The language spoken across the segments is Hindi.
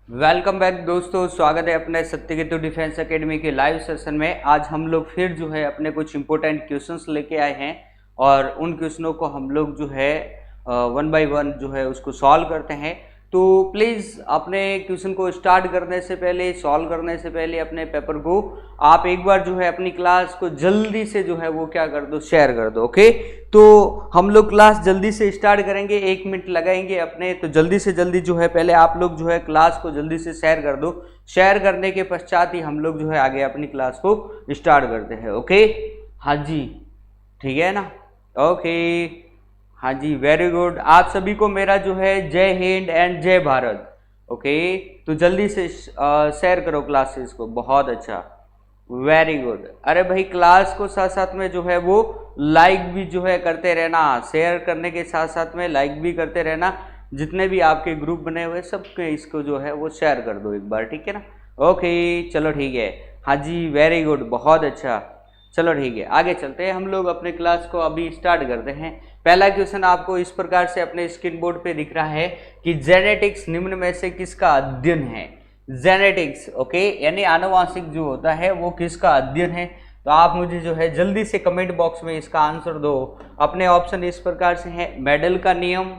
वेलकम बैक दोस्तों, स्वागत है अपने सत्यकेतु डिफेंस एकेडमी के लाइव सेशन में। आज हम लोग फिर जो है अपने कुछ इंपॉर्टेंट क्वेश्चंस लेके आए हैं और उन क्वेश्चनों को हम लोग जो है वन बाय वन जो है उसको सॉल्व करते हैं। तो प्लीज़ अपने क्वेश्चन को स्टार्ट करने से पहले, सॉल्व करने से पहले अपने पेपर को आप एक बार जो है अपनी क्लास को जल्दी से जो है वो क्या कर दो, शेयर कर दो। ओके, तो हम लोग क्लास जल्दी से स्टार्ट करेंगे, 1 मिनट लगाएंगे अपने। तो जल्दी से जल्दी जो है पहले आप लोग जो है क्लास को जल्दी से शेयर कर दो। शेयर करने के पश्चात ही हम लोग जो है आगे अपनी क्लास को स्टार्ट करते हैं। ओके, हाँ जी, ठीक है ना। ओके, हाँ जी, वेरी गुड। आप सभी को मेरा जो है जय हिंद एंड जय भारत। ओके, तो जल्दी से शेयर करो क्लासेस को। बहुत अच्छा, वेरी गुड। अरे भाई, क्लास को साथ साथ में जो है वो लाइक भी जो है करते रहना। शेयर करने के साथ साथ में लाइक भी करते रहना। जितने भी आपके ग्रुप बने हुए सबके इसको जो है वो शेयर कर दो एक बार, ठीक है ना। ओके, चलो ठीक है। हाँ जी, वेरी गुड, बहुत अच्छा। चलो ठीक है, आगे चलते हैं। हम लोग अपने क्लास को अभी स्टार्ट करते हैं। पहला क्वेश्चन आपको इस प्रकार से अपने स्क्रीन बोर्ड पे दिख रहा है कि जेनेटिक्स निम्न में से किसका अध्ययन है। जेनेटिक्स, ओके, यानी आनुवांशिक जो होता है वो किसका अध्ययन है। तो आप मुझे जो है जल्दी से कमेंट बॉक्स में इसका आंसर दो। अपने ऑप्शन इस प्रकार से है: मेडल का नियम,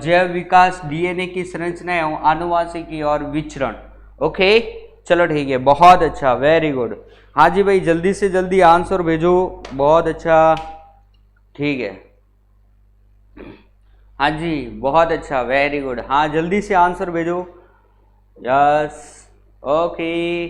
जैव विकास, डीएनए की संरचना एवं आनुवांशिकी और विचरण। ओके, चलो ठीक है, बहुत अच्छा, वेरी गुड। हाँ जी भाई, जल्दी से जल्दी आंसर भेजो। बहुत अच्छा, ठीक है। हाँ जी, बहुत अच्छा, वेरी गुड। हाँ, जल्दी से आंसर भेजो। Yes, okay,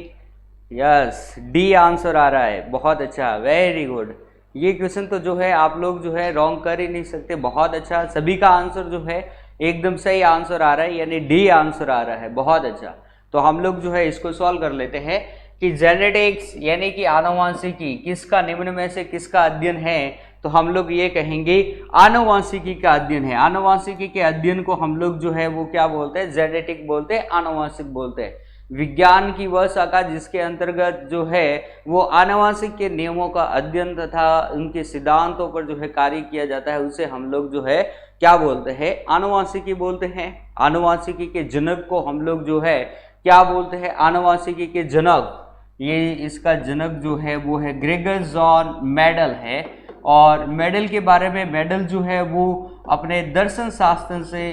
yes, D answer आ रहा है। बहुत अच्छा, वेरी गुड। ये क्वेश्चन तो जो है आप लोग जो है रॉन्ग कर ही नहीं सकते। बहुत अच्छा, सभी का आंसर जो है एकदम सही आंसर आ रहा है, यानी डी आंसर आ रहा है। बहुत अच्छा, तो हम लोग जो है इसको सॉल्व कर लेते हैं कि जेनेटिक्स यानी कि आनुवांशिकी किसका निम्न में से किसका अध्ययन है। तो हम लोग ये कहेंगे आनुवांशिकी का अध्ययन है। आनुवांशिकी के अध्ययन को हम लोग जो है वो क्या बोलते हैं, जेनेटिक बोलते हैं, आनुवांशिक बोलते हैं। विज्ञान की वह शाखा जिसके अंतर्गत जो है वो आनुवांशिक के नियमों का अध्ययन तथा उनके सिद्धांतों पर जो है कार्य किया जाता है, उसे हम लोग जो है क्या बोलते हैं, आनुवांशिकी बोलते हैं। आनुवांशिकी के जनक को हम लोग जो है क्या बोलते हैं, आनुवांशिकी के जनक। ये इसका जनक जो है वो है ग्रेगर जॉन मेडल है। और मेडल के बारे में, मेडल जो है वो अपने दर्शन शास्त्र से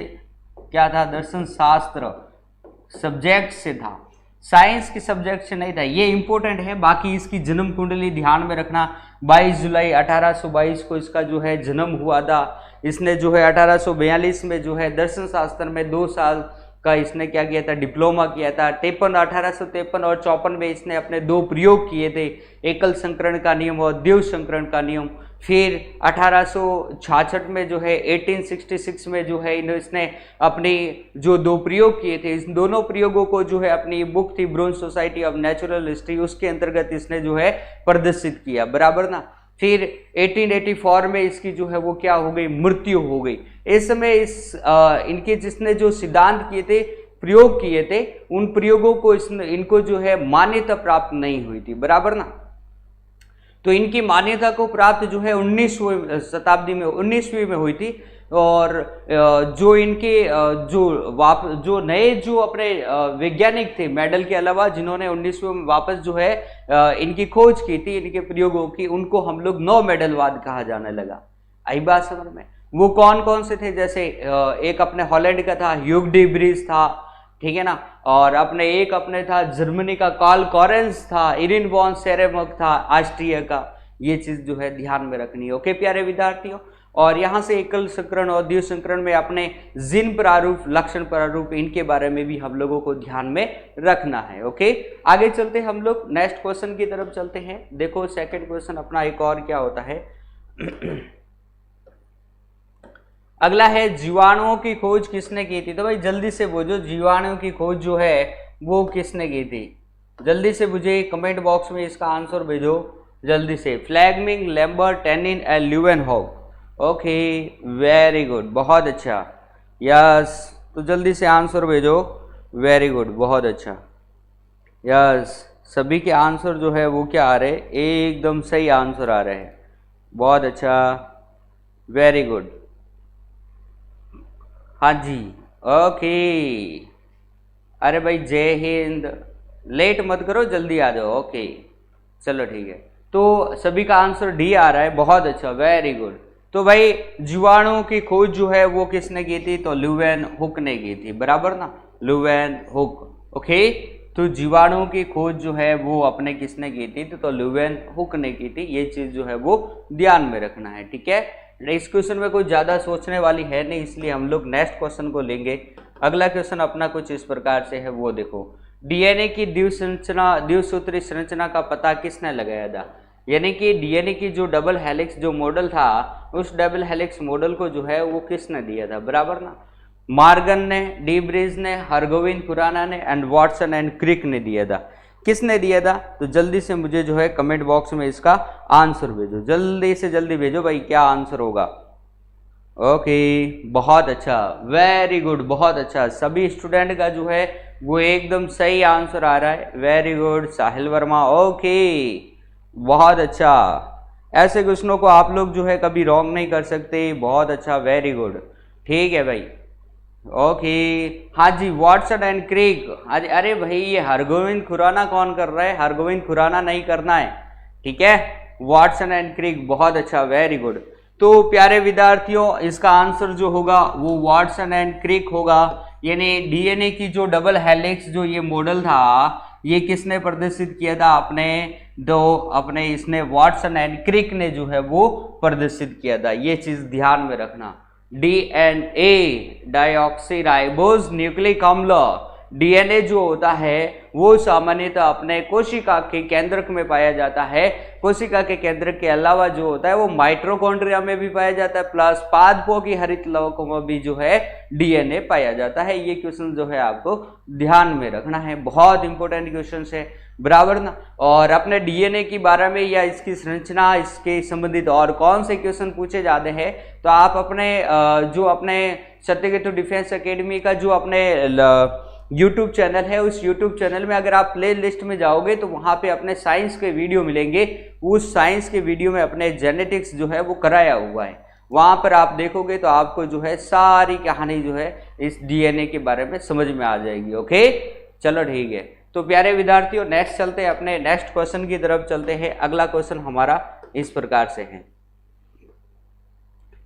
क्या था, दर्शन शास्त्र सब्जेक्ट से था, साइंस के सब्जेक्ट से नहीं था। ये इंपॉर्टेंट है। बाकी इसकी जन्म कुंडली ध्यान में रखना, 22 जुलाई 1822 को इसका जो है जन्म हुआ था। इसने जो है 1842 में जो है दर्शन शास्त्र में 2 साल का इसने क्या किया था, डिप्लोमा किया था। 1853 और 54 में इसने अपने 2 प्रयोग किए थे, एकल संकरण का नियम और द्विव संकरण का नियम। फिर 1866 में जो है 1866 में जो है इसने अपनी जो 2 प्रयोग किए थे, इस दोनों प्रयोगों को जो है अपनी बुक थी bronze society of natural history, उसके अंतर्गत इसने जो है प्रदर्शित किया, बराबर ना। फिर 1884 में इसकी जो है वो क्या हो गई, मृत्यु हो गई। इस समय इनके जिसने जो सिद्धांत किए थे, प्रयोग किए थे, उन प्रयोगों को इनको जो है मान्यता प्राप्त नहीं हुई थी, बराबर ना। तो इनकी मान्यता को प्राप्त जो है 19वीं शताब्दी में, 19वीं में हुई थी। और जो इनके जो नए जो अपने वैज्ञानिक थे मेडल के अलावा, जिन्होंने 19वीं में वापस जो है इनकी खोज की थी, इनके प्रयोगों की, उनको हम लोग नौ मेडलवाद कहा जाने लगा। आई बात समझ में। वो कौन कौन से थे, जैसे एक अपने हॉलैंड का था, ह्यूग डी ब्रीज था, ठीक है ना। और अपने एक अपने था जर्मनी का कार्ल कॉरेंस था, इरिन वॉन सेरेमक था ऑस्ट्रिया का। ये चीज जो है ध्यान में रखनी है। ओके प्यारे विद्यार्थियों, और यहाँ से एकल संकरण और द्विव संकरण में अपने जिन प्रारूप, लक्षण प्रारूप, इनके बारे में भी हम लोगों को ध्यान में रखना है। ओके, आगे चलते हम लोग नेक्स्ट क्वेश्चन की तरफ चलते हैं। देखो सेकंड क्वेश्चन अपना एक और क्या होता है। अगला है जीवाणुओं की खोज किसने की थी। तो भाई जल्दी से बोलो, जीवाणुओं की खोज जो है वो किसने की थी। जल्दी से मुझे कमेंट बॉक्स में इसका आंसर भेजो जल्दी से। फ्लैगमिंग, लैम्बर्ट, टेनिन and Leeuwenhoek. Okay, very good, बहुत अच्छा, यस। तो जल्दी से आंसर भेजो, वेरी गुड, बहुत अच्छा, यस। सभी के आंसर जो है वो क्या आ रहे हैं, एकदम सही आंसर आ रहे हैं। बहुत अच्छा, वेरी गुड, हाँ जी, ओके, अरे भाई जय हिंद, लेट मत करो, जल्दी आ जाओ। ओके चलो ठीक है, तो सभी का आंसर डी आ रहा है, बहुत अच्छा, वेरी गुड। तो भाई जीवाणुओं की खोज जो है वो किसने की थी, तो ल्यूवेन हुक ने की थी, बराबर ना, ल्यूवेन हुक। ओके, तो जीवाणुओं की खोज जो है वो अपने किसने की थी, तो ल्यूवेन हुक ने की थी। ये चीज जो है वो ध्यान में रखना है, ठीक है। इस क्वेश्चन में कुछ ज्यादा सोचने वाली है नहीं, इसलिए हम लोग नेक्स्ट क्वेश्चन को लेंगे। अगला क्वेश्चन अपना कुछ इस प्रकार से है, वो देखो, डीएनए की द्विसूत्री संरचना का पता किसने लगाया था, यानी कि डीएनए की जो डबल हेलिक्स जो मॉडल था, उस डबल हेलिक्स मॉडल को जो है वो किसने दिया था, बराबर ना, मार्गन ने, डी ब्रिज ने, हरगोविंद खुराना ने एंड वॉटसन एंड क्रिक ने दिया था। किसने दिया था, तो जल्दी से मुझे जो है कमेंट बॉक्स में इसका आंसर भेजो, जल्दी से जल्दी भेजो भाई, क्या आंसर होगा। ओके बहुत अच्छा, वेरी गुड, बहुत अच्छा, सभी स्टूडेंट का जो है वो एकदम सही आंसर आ रहा है, वेरी गुड साहिल वर्मा। ओके बहुत अच्छा, ऐसे क्वेश्चनों को आप लोग जो है कभी रॉन्ग नहीं कर सकते, बहुत अच्छा, वेरी गुड, ठीक है भाई। ओके हाँ जी, वॉटसन एंड क्रिक, अरे भाई ये हरगोविंद खुराना कौन कर रहा है, हरगोविंद खुराना नहीं करना है, ठीक है, वॉटसन एंड क्रिक, बहुत अच्छा, वेरी गुड। तो प्यारे विद्यार्थियों इसका आंसर जो होगा वो वॉटसन एंड क्रिक होगा, यानी डीएनए की जो डबल हेलिक्स जो ये मॉडल था, ये किसने प्रदर्शित किया था, अपने इसने वॉटसन एंड क्रिक ने जो है वो प्रदर्शित किया था, ये चीज ध्यान में रखना। डीएनए डाइऑक्सीराइबोज न्यूक्लिक अम्ल, डीएनए जो होता है वो सामान्यतः अपने कोशिका के केंद्रक में पाया जाता है, कोशिका के केंद्रक के अलावा जो होता है वो माइटोकॉन्ड्रिया में भी पाया जाता है, प्लस पादपों की हरित लवकों में भी जो है डीएनए पाया जाता है। ये क्वेश्चन जो है आपको ध्यान में रखना है, बहुत इंपॉर्टेंट क्वेश्चन है, बराबर ना। और अपने डीएनए के बारे में या इसकी संरचना, इसके संबंधित और कौन से क्वेश्चन पूछे जाते हैं, तो आप अपने सत्यकेतु डिफेंस एकेडमी का जो अपने यूट्यूब चैनल है, उस यूट्यूब चैनल में अगर आप प्ले लिस्ट में जाओगे तो वहाँ पे अपने साइंस के वीडियो मिलेंगे, उस साइंस के वीडियो में अपने जेनेटिक्स जो है वो कराया हुआ है, वहाँ पर आप देखोगे तो आपको जो है सारी कहानी जो है इस डीएनए के बारे में समझ में आ जाएगी। ओके चलो ठीक है, तो प्यारे विद्यार्थियों नेक्स्ट चलते हैं, अपने नेक्स्ट क्वेश्चन की तरफ चलते हैं। अगला क्वेश्चन हमारा इस प्रकार से है,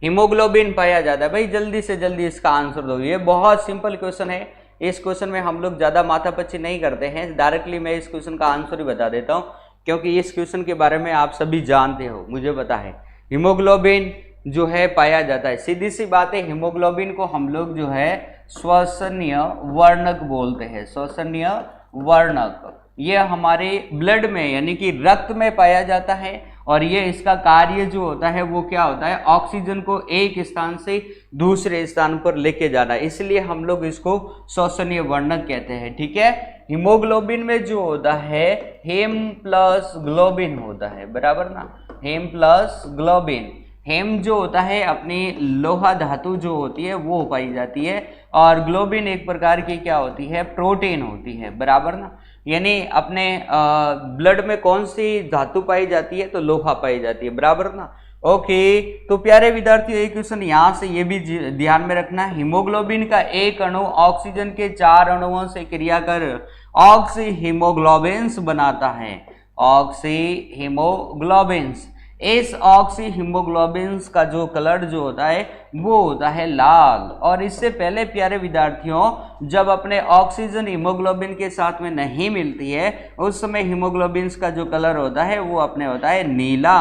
हीमोग्लोबिन पाया जाता है, भाई जल्दी से जल्दी इसका आंसर दो, ये बहुत सिंपल क्वेश्चन है, इस क्वेश्चन में हम लोग ज्यादा माथापच्ची नहीं करते हैं, डायरेक्टली मैं इस क्वेश्चन का आंसर ही बता देता हूं, क्योंकि इस क्वेश्चन के बारे में आप सभी जानते हो, मुझे पता है। हीमोग्लोबिन जो है पाया जाता है, सीधी सी बात है, हीमोग्लोबिन को हम लोग जो है श्वसनीय वर्णक बोलते हैं, श्वसनीय वर्णक, ये हमारे ब्लड में यानी कि रक्त में पाया जाता है, और ये इसका कार्य जो होता है वो क्या होता है, ऑक्सीजन को एक स्थान से दूसरे स्थान पर लेके जाना, इसलिए हम लोग इसको श्वसनीय वर्णक कहते हैं, ठीक है। हीमोग्लोबिन में जो होता है हेम प्लस ग्लोबिन होता है, बराबर ना, हेम प्लस ग्लोबिन, हेम जो होता है अपनी लोहा धातु जो होती है वो पाई जाती है, और ग्लोबिन एक प्रकार की क्या होती है, प्रोटीन होती है, बराबर ना, यानी अपने ब्लड में कौन सी धातु पाई जाती है, तो लोहा पाई जाती है, बराबर ना। ओके तो प्यारे विद्यार्थियों एक क्वेश्चन यहाँ से ये भी ध्यान में रखना, हीमोग्लोबिन का एक अणु ऑक्सीजन के 4 अणुओं से क्रिया कर ऑक्सी हीमोग्लोबिन्स बनाता है, ऑक्सी हीमोग्लोबिन्स, इस ऑक्सी हीमोग्लोबिन्स का जो कलर जो होता है वो होता है लाल, और इससे पहले प्यारे विद्यार्थियों जब अपने ऑक्सीजन हीमोग्लोबिन के साथ में नहीं मिलती है उस समय हीमोग्लोबिन्स का जो कलर होता है वो अपने होता है नीला।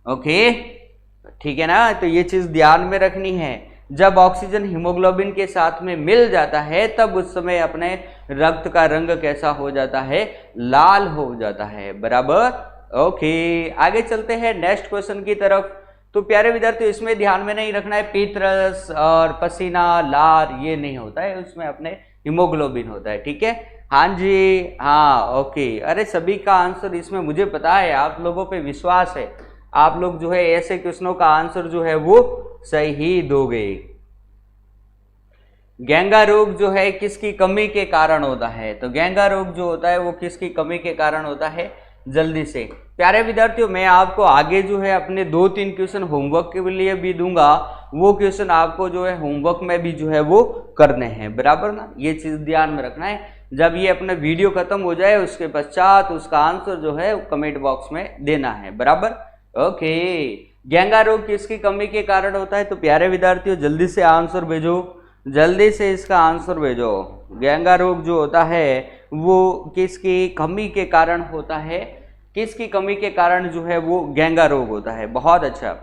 ओके ठीक है ना, तो ये चीज ध्यान में रखनी है, जब ऑक्सीजन हीमोग्लोबिन के साथ में मिल जाता है तब उस समय अपने रक्त का रंग कैसा हो जाता है, लाल हो जाता है, बराबर। ओके आगे चलते हैं नेक्स्ट क्वेश्चन की तरफ। तो प्यारे विद्यार्थियों इसमें ध्यान में नहीं रखना है पीतरस और पसीना लार ये नहीं होता है, उसमें अपने हीमोग्लोबिन होता है, ठीक है। हाँ जी हाँ ओके, अरे सभी का आंसर इसमें मुझे पता है, आप लोगों पे विश्वास है, आप लोग जो है ऐसे क्वेश्चनों का आंसर जो है वो सही दोगे। गेंगा रोग जो है किसकी कमी के कारण होता है, तो गेंगा रोग जो होता है वो किसकी कमी के कारण होता है, जल्दी से प्यारे विद्यार्थियों मैं आपको आगे जो है अपने 2-3 क्वेश्चन होमवर्क के लिए भी दूंगा, वो क्वेश्चन आपको जो है होमवर्क में भी जो है वो करने हैं, बराबर ना। ये चीज ध्यान में रखना है। जब ये अपना वीडियो खत्म हो जाए उसके पश्चात उसका आंसर जो है कमेंट बॉक्स में देना है, बराबर। ओके, गेंगा रोग किसकी कमी के कारण होता है? तो प्यारे विद्यार्थियों जल्दी से आंसर भेजो, जल्दी से इसका आंसर भेजो। गेंगा रोग जो होता है वो किसकी कमी के कारण होता है? किसकी कमी के कारण जो है वो गेंगा रोग होता है? बहुत अच्छा,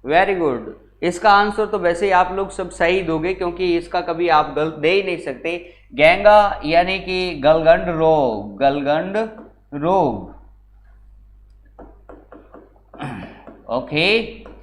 वेरी गुड। इसका आंसर तो वैसे ही आप लोग सब सही दोगे क्योंकि इसका कभी आप गलत दे ही नहीं सकते। गेंगा यानी कि गलगंड रोग, गलगंड रोग। ओके,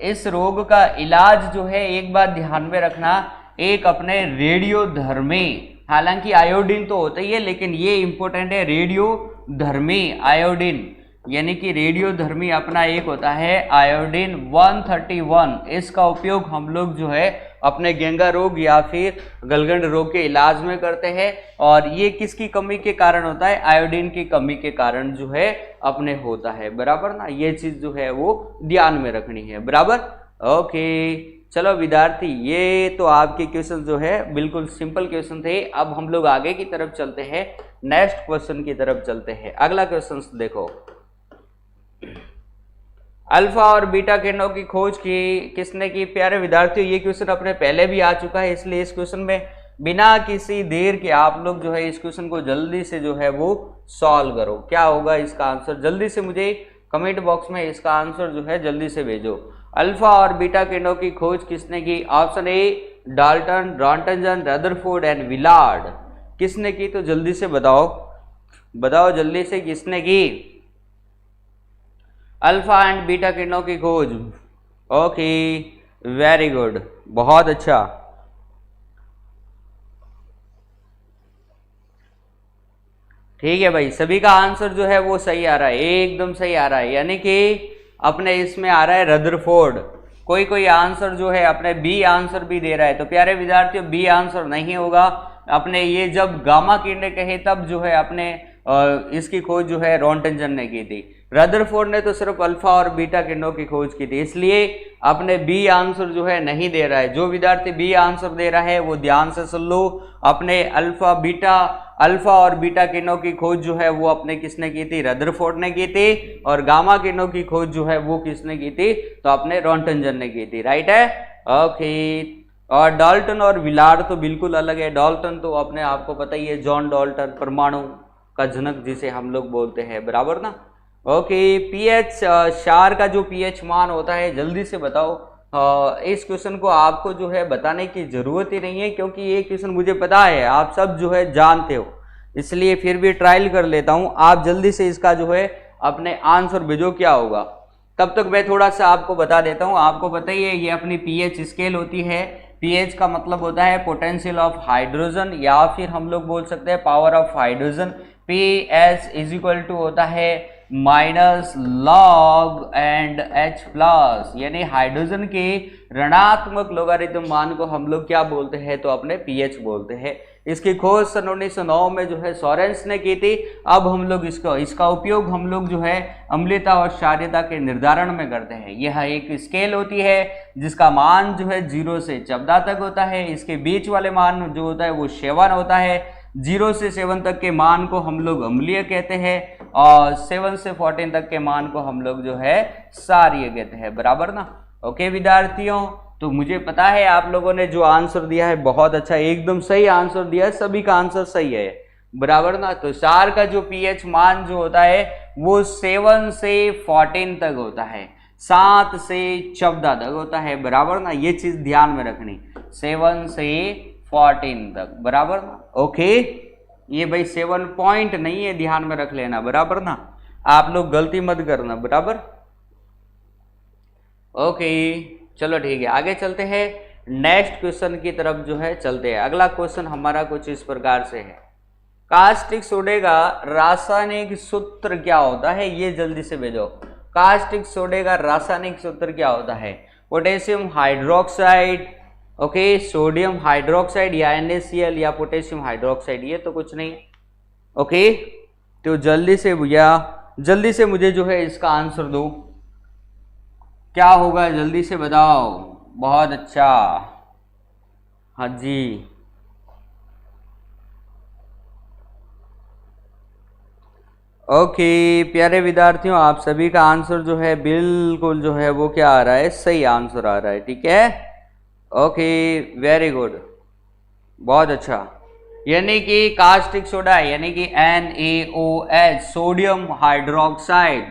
इस रोग का इलाज जो है एक बात ध्यान में रखना, एक अपने रेडियोधर्मी, हालांकि आयोडीन तो होता ही है लेकिन ये इंपॉर्टेंट है, रेडियोधर्मी आयोडीन, यानी कि रेडियोधर्मी अपना एक होता है आयोडीन 131। इसका उपयोग हम लोग जो है अपने गेंगा रोग या फिर गलगंड रोग के इलाज में करते हैं। और ये किसकी कमी के कारण होता है? आयोडीन की कमी के कारण जो है अपने होता है, बराबर ना। ये चीज जो है वो ध्यान में रखनी है, बराबर। ओके, चलो विद्यार्थी, ये तो आपके क्वेश्चन जो है बिल्कुल सिंपल क्वेश्चन थे। अब हम लोग आगे की तरफ चलते हैं, नेक्स्ट क्वेश्चन की तरफ चलते हैं। अगला क्वेश्चन देखो, अल्फा और बीटा किरणों की खोज की किसने की? प्यारे विद्यार्थियों ये क्वेश्चन अपने पहले भी आ चुका है, इसलिए इस क्वेश्चन में बिना किसी देर के आप लोग जो है इस क्वेश्चन को जल्दी से जो है वो सॉल्व करो। क्या होगा इसका आंसर? जल्दी से मुझे कमेंट बॉक्स में इसका आंसर जो है जल्दी से भेजो। अल्फा और बीटा किरणों की खोज किसने की? Option A Dalton, Roentgen, Rutherford and Willard. किसने की? तो जल्दी से बताओ, बताओ जल्दी से किसने की अल्फा एंड बीटा किरणों की खोज? ओके, वेरी गुड, बहुत अच्छा। ठीक है भाई, सभी का आंसर जो है वो सही आ रहा है, एकदम सही आ रहा है, यानी कि अपने इसमें आ रहा है रदरफोर्ड। कोई कोई आंसर जो है अपने बी आंसर भी दे रहा है, तो प्यारे विद्यार्थियों बी आंसर नहीं होगा अपने। ये जब गामा किरणें कहे तब जो है अपने इसकी खोज जो है रॉन्टनजन ने की थी। रदरफोर्ड ने तो सिर्फ अल्फा और बीटा किरणों की खोज की थी, इसलिए अपने बी आंसर जो है नहीं दे रहा है। जो विद्यार्थी बी आंसर दे रहा है वो ध्यान से सुन लो। अपने अल्फा और बीटा किरणों की खोज जो है वो अपने किसने की थी? रदरफोर्ड ने की थी। और गामा किरणों की खोज जो है वो किसने की थी? तो अपने रॉन्टनजन ने की थी, राइट है। ओके, और डाल्टन और विलार्ड तो बिल्कुल अलग है। डाल्टन तो अपने आपको पता ही है, जॉन डाल्टन, परमाणु का जनक जिसे हम लोग बोलते हैं, बराबर ना। ओके, पीएच क्षार का जो पीएच मान होता है, जल्दी से बताओ। इस क्वेश्चन को आपको जो है बताने की जरूरत ही नहीं है क्योंकि ये क्वेश्चन मुझे पता है, आप सब जो है जानते हो, इसलिए फिर भी ट्रायल कर लेता हूं। आप जल्दी से इसका जो है अपने आंसर भेजो, क्या होगा। तब तक मैं थोड़ा सा आपको बता देता हूं। आपको पता ही है ये अपनी पीएच स्केल होती है। पीएच का मतलब होता है पोटेंशियल ऑफ हाइड्रोजन, या फिर हम लोग बोल सकते हैं power of hydrogen. PH is equal to होता है minus log and H plus, यानी हाइड्रोजन के ऋणात्मक लोगारिथम मान को हम लोग क्या बोलते हैं? तो अपने पीएच बोलते हैं। इसकी खोज सन 1909 में जो है सोरेंस ने की थी। अब हम लोग इसका उपयोग हम लोग जो है अम्लीयता और क्षारीयता के निर्धारण में करते हैं। यह एक स्केल होती है जिसका मान जो है 0 से 14 तक होता है। इसके बीच वाले मान जो होता है वो 7 होता है। 0 से 7 तक के मान को हम लोग अम्लीय कहते हैं और 7 से 14 तक के मान को हम लोग जो है क्षारीय कहते हैं, बराबर ना। ओके विद्यार्थियों, तो मुझे पता है आप लोगों ने जो आंसर दिया है बहुत अच्छा, एकदम सही आंसर दिया है, सभी का आंसर सही है, बराबर ना। तो क्षार का जो पीएच मान जो होता है वो 7 से 14 तक होता है, 7 से 14 तक होता है, बराबर ना। ये चीज ध्यान में रखनी, 7 से 14 तक, बराबर ना। ओके, ये भाई 7 पॉइंट नहीं है, ध्यान में रख लेना, बराबर ना। आप लोग गलती मत करना, बराबर। ओके, चलो ठीक है, आगे चलते हैं, नेक्स्ट क्वेश्चन की तरफ जो है चलते हैं। अगला क्वेश्चन हमारा कुछ इस प्रकार से है, कास्टिक सोडे का रासायनिक सूत्र क्या होता है? ये जल्दी से भेजो। कास्टिक सोडे का रासायनिक सूत्र क्या होता है? Potassium hydroxide, okay, sodium hydroxide या NaCl या पोटेशियम हाइड्रोक्साइड, ये तो कुछ नहीं। ओके, तो जल्दी से भैया जल्दी से मुझे जो है इसका आंसर दो, क्या होगा जल्दी से बताओ। बहुत अच्छा। हाँ जी, ओके प्यारे विद्यार्थियों, आप सभी का आंसर जो है बिल्कुल जो है वो क्या आ रहा है, सही आंसर आ रहा है। ठीक है, ओके वेरी गुड, बहुत अच्छा। यानी कि कास्टिक सोडा यानी कि NaOH sodium hydroxide,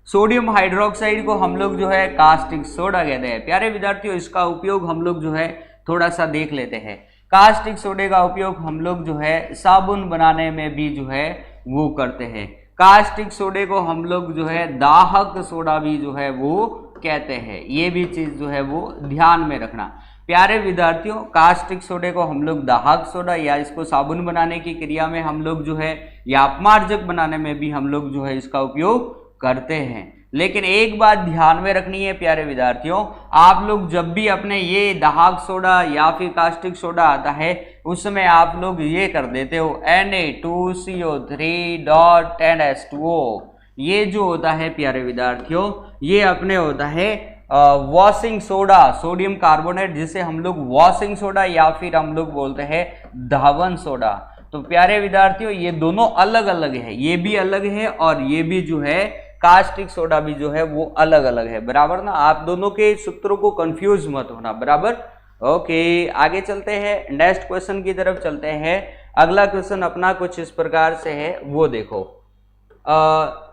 sodium hydroxide को हम लोग जो है कास्टिक सोडा कहते हैं। प्यारे विद्यार्थियों, इसका उपयोग हम लोग जो है थोड़ा सा देख लेते हैं। कास्टिक सोडे का उपयोग हम लोग जो है साबुन बनाने में भी जो है वो करते हैं। कास्टिक सोडे को हम लोग जो है दाहक सोडा भी जो है वो कहते हैं। ये भी चीज जो है वो ध्यान में रखना। प्यारे विद्यार्थियों, कास्टिक सोडे को हम लोग दाहक सोडा या इसको साबुन बनाने की क्रिया में हम लोग जो है या अपमार्जक बनाने में भी हम लोग जो है इसका उपयोग करते हैं। लेकिन एक बात ध्यान में रखनी है प्यारे विद्यार्थियों, आप लोग जब भी अपने ये दाहक सोडा या फिर कास्टिक सोडा आता है उसमें आप लोग ये कर देते हो Na2CO3.10H2O। ये जो होता है प्यारे विद्यार्थियों, ये अपने होता है वॉशिंग सोडा, सोडियम कार्बोनेट, जिसे हम लोग वॉशिंग सोडा या फिर हम लोग बोलते हैं धावन सोडा। तो प्यारे विद्यार्थियों, ये दोनों अलग अलग है, ये भी अलग है और ये भी जो है कास्टिक सोडा भी जो है वो अलग अलग है, बराबर ना। आप दोनों के सूत्रों को कंफ्यूज मत होना, बराबर। ओके, आगे चलते हैं, नेक्स्ट क्वेश्चन की तरफ चलते हैं। अगला क्वेश्चन अपना कुछ इस प्रकार से है, वो देखो।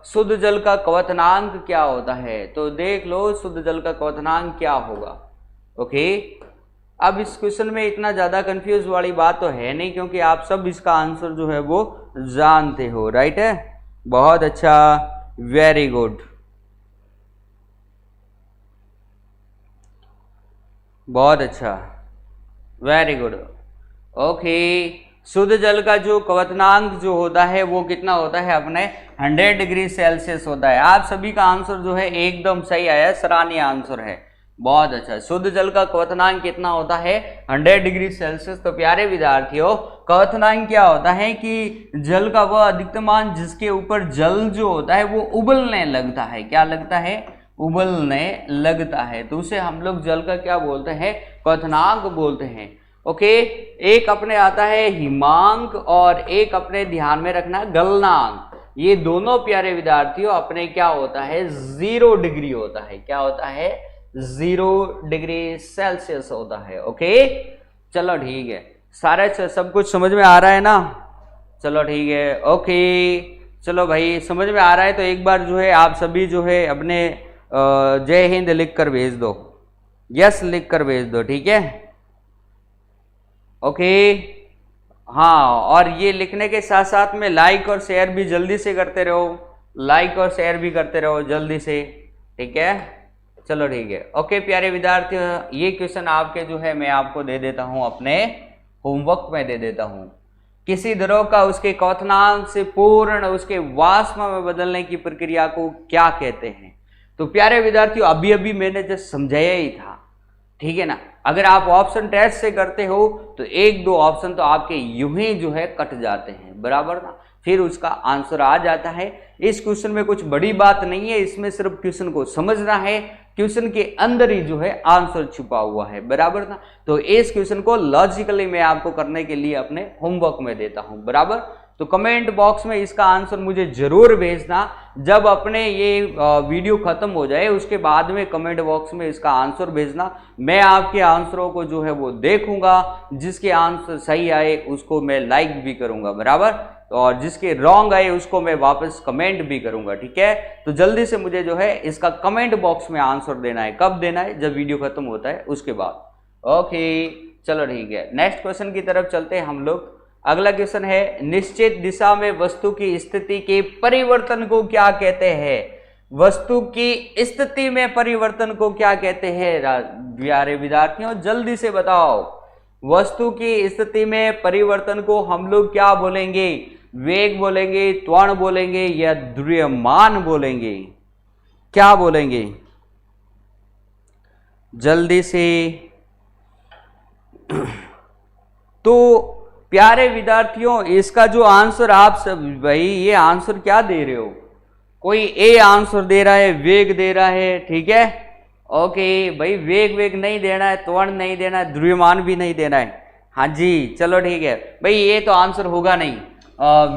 शुद्ध जल का क्वथनांक क्या होता है? तो देख लो शुद्ध जल का क्वथनांक क्या होगा। ओके, अब इस क्वेश्चन में इतना ज्यादा कंफ्यूज वाली बात तो है नहीं, क्योंकि आप सब इसका आंसर जो है वो जानते हो, राइट है। बहुत अच्छा, वेरी गुड, बहुत अच्छा, वेरी गुड। ओके, शुद्ध जल का जो क्वथनांक जो होता है वो कितना होता है अपने 100 डिग्री सेल्सियस होता है। आप सभी का आंसर जो है एकदम सही आया, सराहनीय आंसर है, बहुत अच्छा। शुद्ध जल का क्वथनांक कितना होता है? 100 डिग्री सेल्सियस। तो प्यारे विद्यार्थियों, क्वथनांक क्या होता है कि जल का वह अधिकतमान जिसके ऊपर जल जो होता है वो उबलने लगता है। क्या लगता है? उबलने लगता है। तो उसे हम लोग जल का क्या बोलते हैं? क्वथनांक बोलते हैं। ओके, एक अपने आता है हिमांक और एक अपने ध्यान में रखना गलनांक। ये दोनों प्यारे विद्यार्थियों अपने क्या होता है? 0 डिग्री होता है। क्या होता है? 0 डिग्री सेल्सियस होता है। ओके, चलो ठीक है, सारे सब कुछ समझ में आ रहा है ना? चलो ठीक है, ओके, चलो भाई समझ में आ रहा है तो एक बार जो है आप सभी जो है अपने जय हिंद लिख कर भेज दो, यस लिख कर भेज दो, ठीक है। ओके, हाँ, और ये लिखने के साथ साथ में लाइक और शेयर भी जल्दी से करते रहो, लाइक और शेयर भी करते रहो जल्दी से, ठीक है। चलो ठीक है, ओके प्यारे विद्यार्थियों, ये क्वेश्चन आपके जो है मैं आपको दे देता हूं, अपने होमवर्क में दे देता हूं। किसी द्रव का उसके क्वथनांक से पूर्ण उसके वाष्प में बदलने की प्रक्रिया को क्या कहते हैं? तो प्यारे विद्यार्थियों, अभी अभी मैंने जस्ट समझाया ही था, ठीक है ना। अगर आप ऑप्शन टेस्ट से करते हो तो 1-2 ऑप्शन तो आपके यूं ही जो है कट जाते हैं, बराबर ना, फिर उसका आंसर आ जाता है। इस क्वेश्चन में कुछ बड़ी बात नहीं है, इसमें सिर्फ क्वेश्चन को समझना है, क्वेश्चन के अंदर ही जो है आंसर छुपा हुआ है, बराबर ना। तो इस क्वेश्चन को लॉजिकली मैं आपको करने के लिए अपने होमवर्क में देता हूं, बराबर। तो कमेंट बॉक्स में इसका आंसर मुझे जरूर भेजना। जब अपने ये वीडियो खत्म हो जाए उसके बाद में कमेंट बॉक्स में इसका आंसर भेजना। मैं आपके आंसरों को जो है वो देखूंगा, जिसके आंसर सही आए उसको मैं लाइक भी करूंगा, बराबर, और जिसके रॉन्ग आए उसको मैं वापस कमेंट भी करूंगा, ठीक है। तो जल्दी से मुझे जो है इसका कमेंट बॉक्स में आंसर देना है। कब देना है? जब वीडियो खत्म होता है उसके बाद। ओके, चलो ठीक है, नेक्स्ट क्वेश्चन की तरफ चलते हैं हम लोग। अगला क्वेश्चन है, निश्चित दिशा में वस्तु की स्थिति के परिवर्तन को क्या कहते हैं? वस्तु की स्थिति में परिवर्तन को क्या कहते हैं प्यारे विद्यार्थियों? जल्दी से बताओ। वस्तु की स्थिति में परिवर्तन को हम लोग क्या बोलेंगे? वेग बोलेंगे, त्वरण बोलेंगे या द्रव्यमान बोलेंगे? क्या बोलेंगे? जल्दी से। तो प्यारे विद्यार्थियों, इसका जो आंसर आप सब भाई ये आंसर क्या दे रहे हो? कोई ए आंसर दे रहा है, वेग दे रहा है, ठीक है, ओके भाई, वेग वेग नहीं देना है, त्वरण नहीं देना है, द्रव्यमान भी नहीं देना है। हाँ जी चलो ठीक है भाई, ये तो आंसर होगा नहीं,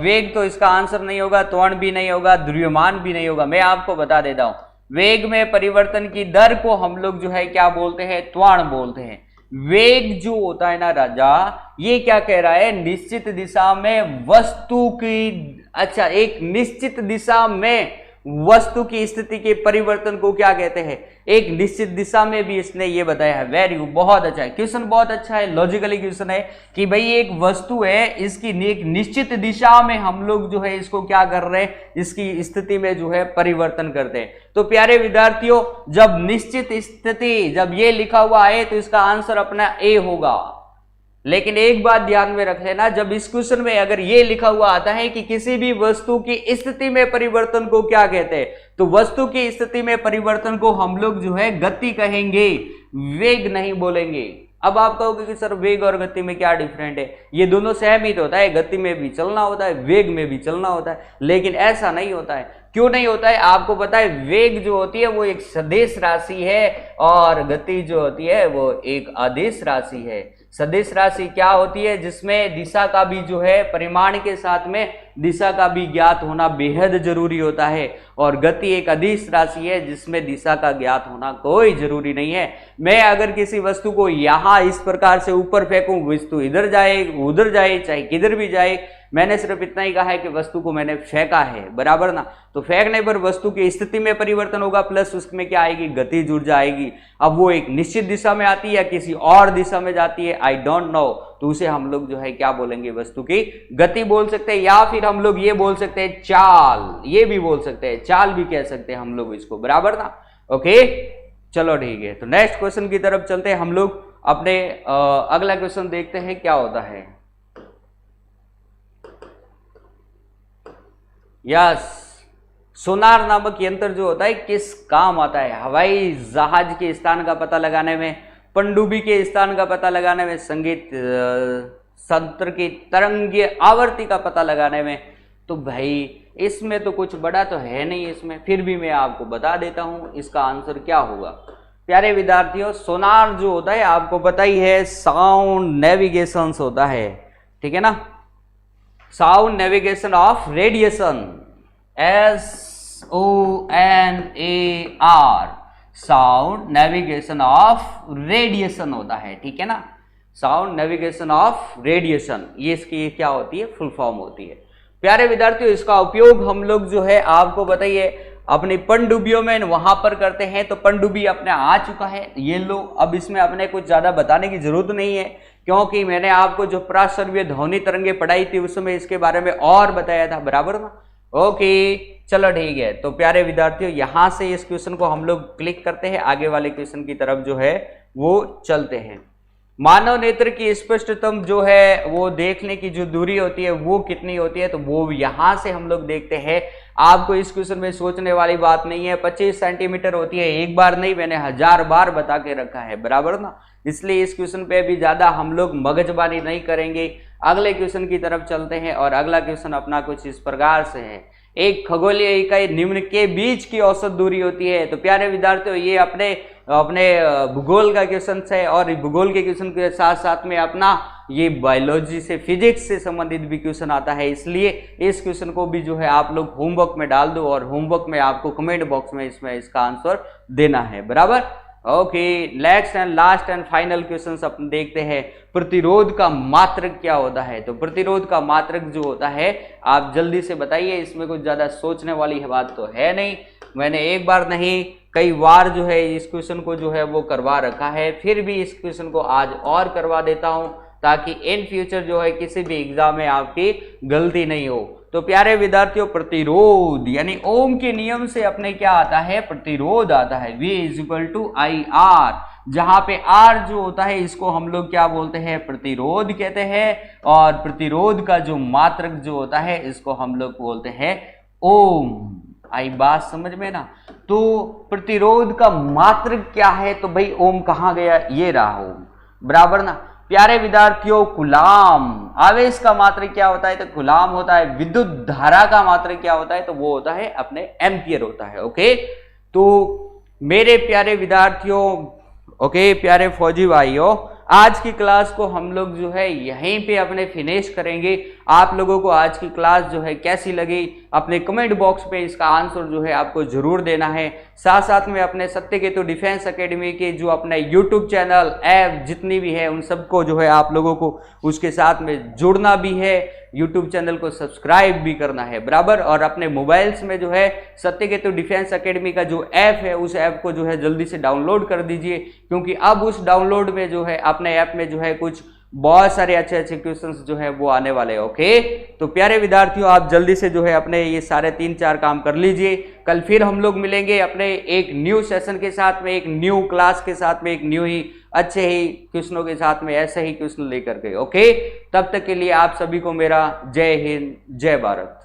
वेग तो इसका आंसर नहीं होगा, त्वरण भी नहीं होगा, द्रव्यमान भी नहीं होगा। मैं आपको बता देता हूं, वेग में परिवर्तन की दर को हम लोग जो है क्या बोलते हैं, त्वरण बोलते हैं। वेग जो होता है ना राजा, ये क्या कह रहा है, निश्चित दिशा में वस्तु की, अच्छा एक निश्चित दिशा में वस्तु की स्थिति के परिवर्तन को क्या कहते हैं, एक निश्चित दिशा में भी इसने ये बताया है। वेरी गुड, बहुत अच्छा है क्वेश्चन, बहुत अच्छा है, लॉजिकली क्वेश्चन है कि भाई एक वस्तु है, इसकी एक निश्चित दिशा में हम लोग जो है इसको क्या कर रहे हैं, इसकी स्थिति में जो है परिवर्तन करते हैं। तो प्यारे विद्यार्थियों, जब निश्चित स्थिति जब ये लिखा हुआ है तो इसका आंसर अपना ए होगा। लेकिन एक बात ध्यान में रख लेना, जब इस क्वेश्चन में अगर ये लिखा हुआ आता है कि किसी भी वस्तु की स्थिति में परिवर्तन को क्या कहते हैं, तो वस्तु की स्थिति में परिवर्तन को हम लोग जो है गति कहेंगे, वेग नहीं बोलेंगे। अब आप कहोगे कि सर वेग और गति में क्या डिफरेंट है, ये दोनों सेम ही तो होता है, गति में भी चलना होता है, वेग में भी चलना होता है, लेकिन ऐसा नहीं होता है। क्यों नहीं होता है, आपको पता है, वेग जो होती है वो एक सदिश राशि है और गति जो होती है वो एक अदिश राशि है। सदिश राशि क्या होती है, जिसमें दिशा का भी जो है परिमाण के साथ में दिशा का भी ज्ञात होना बेहद जरूरी होता है, और गति एक अदिश राशि है जिसमें दिशा का ज्ञात होना कोई जरूरी नहीं है। मैं अगर किसी वस्तु को यहाँ इस प्रकार से ऊपर फेंकूं, वस्तु इधर जाए उधर जाए चाहे किधर भी जाए, मैंने सिर्फ इतना ही कहा है कि वस्तु को मैंने फेंका है, बराबर ना। तो फेंकने पर वस्तु की स्थिति में परिवर्तन होगा, प्लस उसमें क्या आएगी, गति जुड़ जाएगी। अब वो एक निश्चित दिशा में आती है या किसी और दिशा में जाती है, आई डोंट नो, तो उसे हम लोग जो है क्या बोलेंगे, वस्तु की गति बोल सकते हैं, या फिर हम लोग ये बोल सकते हैं चाल, ये भी बोल सकते हैं, चाल भी कह सकते हैं हम लोग इसको, बराबर ना। ओके चलो ठीक है, तो नेक्स्ट क्वेश्चन की तरफ चलते हैं हम लोग। अपने अगला क्वेश्चन देखते हैं क्या होता है। यस, सोनार नामक यंत्र जो होता है किस काम आता है, हवाई जहाज के स्थान का पता लगाने में, पनडुब्बी के स्थान का पता लगाने में, संगीत तंत्र की तरंगीय आवर्ती का पता लगाने में। तो भाई इसमें तो कुछ बड़ा तो है नहीं इसमें, फिर भी मैं आपको बता देता हूं इसका आंसर क्या होगा। प्यारे विद्यार्थियों, सोनार जो होता है आपको पता ही है, साउंड नेविगेशन होता है, ठीक है ना, sound navigation of radiation, SONAR, sound navigation of radiation होता है, ठीक है ना, साउंड नेविगेशन ऑफ रेडिएशन, ये इसकी क्या होती है, फुल फॉर्म होती है। प्यारे विद्यार्थियों, इसका उपयोग हम लोग जो है आपको बताइए अपनी पनडुब्बियों में वहां पर करते हैं। तो पनडुब्बी अपने आ चुका है, ये लो, अब इसमें अपने कुछ ज्यादा बताने की जरूरत नहीं है, क्योंकि मैंने आपको जो प्राश्रव्य ध्वनि तरंगे पढ़ाई थी उस समय इसके बारे में और बताया था, बराबर ना। ओके चलो ठीक है, तो प्यारे विद्यार्थियों यहां से इस क्वेश्चन को हम लोग क्लिक करते हैं, आगे वाले क्वेश्चन की तरफ जो है वो चलते हैं। मानव नेत्र की स्पष्टतम जो है वो देखने की जो दूरी होती है वो कितनी होती है, तो वो यहां से हम लोग देखते हैं। आपको इस क्वेश्चन में सोचने वाली बात नहीं है, 25 सेंटीमीटर होती है, एक बार नहीं मैंने 1000 बार बता के रखा है, बराबर ना। इसलिए इस क्वेश्चन पे भी ज्यादा हम लोग मगजबानी नहीं करेंगे, अगले क्वेश्चन की तरफ चलते हैं। और अगला क्वेश्चन अपना कुछ इस प्रकार से है, एक खगोलीय इकाई निम्न के बीच की औसत दूरी होती है। तो प्यारे विद्यार्थियों, ये अपने भूगोल का क्वेश्चन है, और भूगोल के क्वेश्चन के साथ साथ में अपना ये बायोलॉजी से, फिजिक्स से संबंधित भी क्वेश्चन आता है, इसलिए इस क्वेश्चन को भी जो है आप लोग होमवर्क में डाल दो, और होमवर्क में आपको कमेंट बॉक्स में इसमें इसका आंसर देना है, बराबर। Okay, next and last and final question अपन देखते हैं, प्रतिरोध का मात्रक क्या होता है। तो प्रतिरोध का मात्रक जो होता है आप जल्दी से बताइए, इसमें कुछ ज्यादा सोचने वाली बात तो है नहीं, मैंने एक बार नहीं कई बार जो है इस क्वेश्चन को जो है वो करवा रखा है, फिर भी इस क्वेश्चन को आज और करवा देता हूं ताकि इन फ्यूचर जो है किसी भी एग्जाम में आपकी गलती नहीं हो। तो प्यारे विद्यार्थियों, प्रतिरोध यानी ओम के नियम से अपने क्या आता है, प्रतिरोध आता है, V = IR, जहां पे R जो होता है इसको हम लोग क्या बोलते हैं, प्रतिरोध कहते हैं, और प्रतिरोध का जो मात्रक जो होता है इसको हम लोग बोलते हैं ओम। आई बात समझ में ना। तो प्रतिरोध का मात्रक क्या है, तो भाई ओम कहाँ गया, ये रहा ओम, बराबर ना। प्यारे विद्यार्थियों, कूलाम आवेश का मात्रक क्या होता है, तो कूलाम होता है। विद्युत धारा का मात्रक क्या होता है, तो वो होता है अपने एम्पियर होता है। ओके, तो मेरे प्यारे विद्यार्थियों, ओके प्यारे फौजी भाइयों, आज की क्लास को हम लोग जो है यहीं पे अपने फिनिश करेंगे। आप लोगों को आज की क्लास जो है कैसी लगी, अपने कमेंट बॉक्स पे इसका आंसर जो है आपको जरूर देना है। साथ साथ में अपने सत्यकेतु डिफेंस एकेडमी के जो अपना यूट्यूब चैनल, ऐप जितनी भी है उन सबको जो है आप लोगों को उसके साथ में जुड़ना भी है, यूट्यूब चैनल को सब्सक्राइब भी करना है बराबर। और अपने मोबाइल्स में जो है सत्यकेतु डिफेंस एकेडमी का जो ऐप है उस ऐप को जो है जल्दी से डाउनलोड कर दीजिए, क्योंकि अब उस डाउनलोड में जो है अपने ऐप में जो है कुछ बहुत सारे अच्छे अच्छे क्वेश्चंस जो है वो आने वाले हैं। ओके, तो प्यारे विद्यार्थियों आप जल्दी से जो है अपने ये सारे 3-4 काम कर लीजिए। कल फिर हम लोग मिलेंगे अपने एक न्यू सेशन के साथ में, एक न्यू क्लास के साथ में, एक न्यू ही अच्छे ही क्वेश्चनों के साथ में, ऐसे ही क्वेश्चन लेकर के। ओके, तब तक के लिए आप सभी को मेरा जय हिंद, जय भारत।